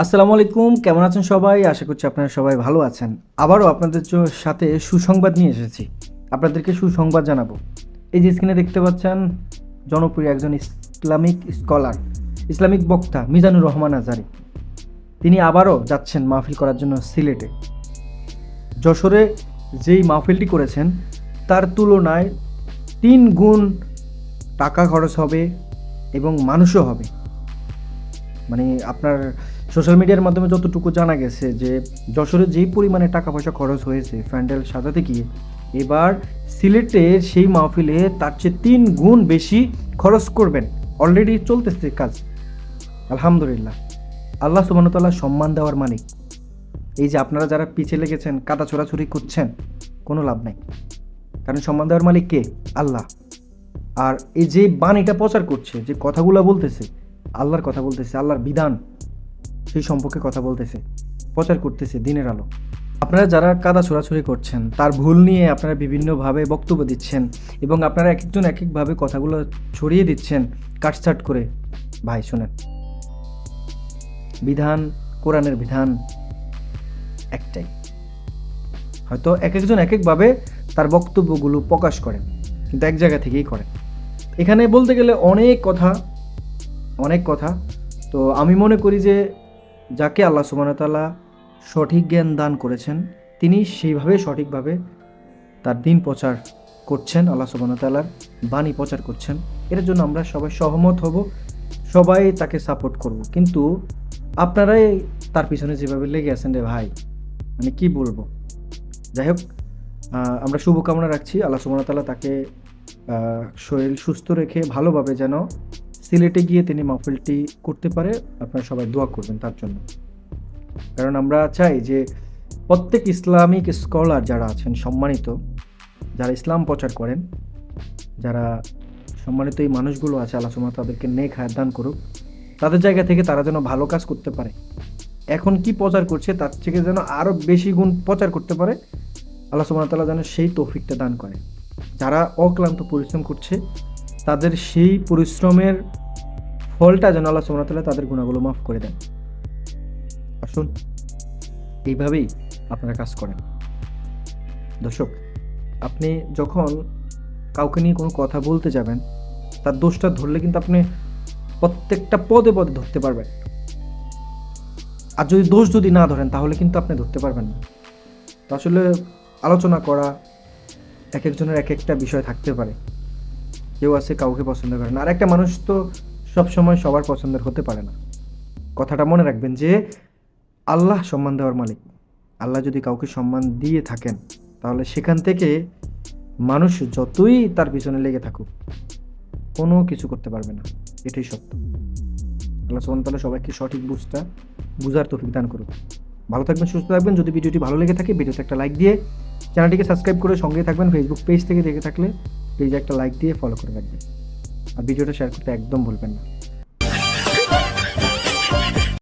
আসসালামু আলাইকুম, কেমন আছেন সবাই? আশা করছি আপনারা সবাই ভালো আছেন। আবারও আপনাদের সাথে সুসংবাদ নিয়ে এসেছি। আপনাদেরকে সুসংবাদ জানাবো। এই যে স্ক্রিনে দেখতে পাচ্ছেন জনপ্রিয় একজন ইসলামিক স্কলার, ইসলামিক বক্তা মিজানুর রহমান আজহারী। তিনি আবারও যাচ্ছেন মাহফিল করার জন্য সিলেটে। যশোরে যেই মাহফিলটি করেছেন তার তুলনায় ৩ গুণ টাকা খরচ হবে এবং মানুষও হবে। মানে আপনার সোশ্যাল মিডিয়ার মাধ্যমে যতটুকু জানা গেছে যে যশোরে যেই পরিমাণে টাকা পয়সা খরচ হয়েছে প্যান্ডেল সাজাতে গিয়ে, এবার সিলেটের সেই মাহফিলে তার চেয়ে ৩ গুণ বেশি খরচ করবেন। অলরেডি চলতেছে কাজ। আলহামদুলিল্লাহ, আল্লাহ সুবহানাহু ওয়া তাআলা সম্মান দেওয়ার মালিক। এই যে আপনারা যারা পিছিয়ে লেগেছেন, কাদা ছোড়াছুড়ি করছেন, কোনো লাভ নাই, কারণ সম্মান দেওয়ার মালিক কে? আল্লাহ। আর এই যে বাণীটা প্রচার করছে, যে কথাগুলো বলতেছে, আল্লাহর কথা বলতেছে, আল্লাহর বিধান, সেই সম্পর্কে কথা বলতেছে, প্রচার করতেছে দিনের আলো। আপনারা যারা কাদা ছোড়াছুড়ি করছেন, তার ভুল নিয়ে আপনারা বিভিন্নভাবে বক্তব্য দিচ্ছেন এবং আপনারা এক একজন এক একভাবে কথাগুলো ছড়িয়ে দিচ্ছেন কাটছাট করে। ভাই শোনেন, বিধান, কোরআনের বিধান একটাই। হয়তো এক একজন এক একভাবে তার বক্তব্যগুলো প্রকাশ করেন, কিন্তু এক জায়গা থেকেই করেন। এখানে বলতে গেলে অনেক কথা। তো আমি মনে করি যে যাকে আল্লাহ সুবহানাহু ওয়া তাআলা সঠিক জ্ঞান দান করেছেন, তিনি সেইভাবে সঠিকভাবে তার দিন প্রচার করছেন, আল্লাহ সুবহানাহু ওয়া তাআলার বাণী প্রচার করছেন। এর জন্য আমরা সবাই সহমত হব, সবাই তাকে সাপোর্ট করব। কিন্তু আপনারাই তার পিছনে যেভাবে লেগে আছেন রে ভাই, মানে কি বলবো। যাই হোক, আমরা শুভকামনা রাখছি আল্লাহ সুবহানাহু ওয়া তাআলা তাকে শরীর সুস্থ রেখে ভালোভাবে যেন সিলেটে গিয়ে তিনি মাহফিলটি করতে পারে। আপনারা সবাই দোয়া করবেন তার জন্য, কারণ আমরা চাই যে প্রত্যেক ইসলামিক স্কলার যারা আছেন, সম্মানিত, যারা ইসলাম প্রচার করেন, যারা সম্মানিত এই মানুষগুলো আছে, আল্লাহ সুবহানাহু ওয়া তাআলা তাদেরকে নেক হায়াত দান করুক। তাদের জায়গা থেকে তারা যেন ভালো কাজ করতে পারে, এখন কি প্রচার করছে তার থেকে যেন আরও বেশি গুণ প্রচার করতে পারে। আল্লাহ সুবহানাহু ওয়া তাআলা যেন সেই তৌফিকটা দান করে। যারা অক্লান্ত পরিশ্রম করছে, তাদের সেই পরিশ্রমের ফলটা যেন আল্লাহ সুবহানাহু ওয়া তাআলা তাদের গুনাহগুলো মাফ করে দেন। আসুন, এইভাবেই আপনারা কাজ করেন। দর্শক, আপনি যখন কাউকে নিয়ে কোনো কথা বলতে যাবেন, তার দোষটা ধরলে কিন্তু আপনি প্রত্যেকটা পদে পদে ধরতে পারবেন। আর যদি দোষ না ধরেন, তাহলে কিন্তু আপনি ধরতে পারবেন না। তো আসলে আলোচনা করা, এক একজনের এক একটা বিষয় থাকতে পারে। কেউ আছে কাউকে পছন্দ করে না, আর একটা মানুষ তো সবসময় সবার পছন্দের হতে পারে না। কথাটা মনে রাখবেন যে আল্লাহ সম্মান দেওয়ার মালিক। আল্লাহ যদি কাউকে সম্মান দিয়ে থাকেন, তাহলে সেখান থেকে মানুষ যতই তার পিছনে লেগে থাকুক, কোনো কিছু করতে পারবে না। এটাই সত্য। আল্লাহ সুবহানাহু ওয়া তাআলা সবাইকে সঠিক বুঝার তৌফিক দান করুক। ভালো থাকবেন, সুস্থ থাকবেন। যদি ভিডিওটি ভালো লেগে থাকে, ভিডিওতে একটা লাইক দিয়ে চ্যানেলটিকে সাবস্ক্রাইব করে সঙ্গে থাকবেন। ফেসবুক পেজ থেকে দেখে থাকলে পেজে একটা লাইক দিয়ে ফলো করে রাখবেন, আর ভিডিওটা শেয়ার করতে একদম ভুলবেন না।